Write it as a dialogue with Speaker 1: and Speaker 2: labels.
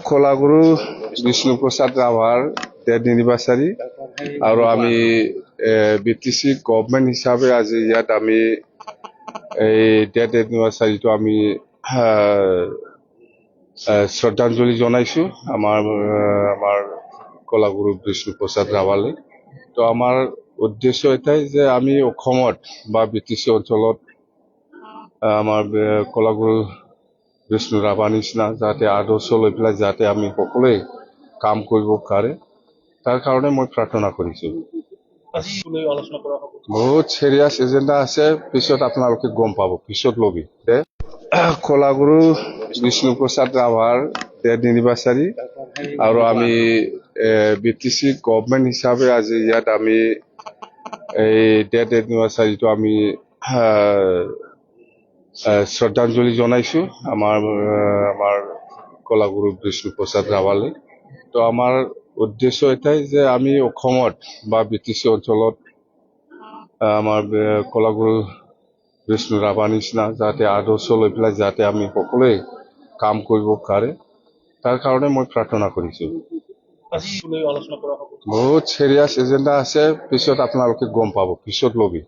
Speaker 1: কলাগুৰু বিষ্ণুপ্ৰসাদ ৰাভাৰ death anniversary আৰু আমি BTC গভৰ্ণমেণ্ট হিচাপে আজি ইয়াত আমি এই ডেথ এনিভাৰ্চাৰীটো আমি শ্ৰদ্ধাঞ্জলি জনাইছো আমাৰ কলাগুৰু বিষ্ণুপ্ৰসাদ ৰাভালৈ। তো আমাৰ উদ্দেশ্য এটাই যে আমি অসমত বা BTC অঞ্চলত আমাৰ কলাগুৰু বিষ্ণু ৰাভা নিচিনা যাতে আদৰ্শ লৈ পেলাই যাতে আমি সকলোৱে কাম কৰিব পাৰে, তাৰ কাৰণে মই প্ৰাৰ্থনা কৰিছো। বহুত চিৰিয়াছ এজেণ্ডা আছে, পিছত আপোনালোকে গম পাব, পিছত লবি। কলাগুৰু বিষ্ণুপ্ৰসাদ ৰাভাৰ ডেথ এনিভাৰ্চাৰী আৰু আমি BTC গভৰ্ণমেণ্ট হিচাপে আজি ইয়াত আমি এই ডেথ এনিভাৰ্চাৰীটো আমি শ্ৰদ্ধাঞ্জলি জনাইছো আমাৰ কলাগুৰু বিষ্ণুপ্ৰসাদ ৰাভালৈ। তো আমাৰ উদ্দেশ্য এটাই যে আমি অসমত বা BTC অঞ্চলত আমাৰ কলাগুৰু বিষ্ণু ৰাভা নিচিনা যাতে আদৰ্শ লৈ পেলাই যাতে আমি সকলোৱে কাম কৰিব পাৰে, তাৰ কাৰণে মই প্ৰাৰ্থনা কৰিছো। বহুত চিৰিয়াছ এজেণ্ডা আছে, পিছত আপোনালোকে গম পাব, পিছত লবি।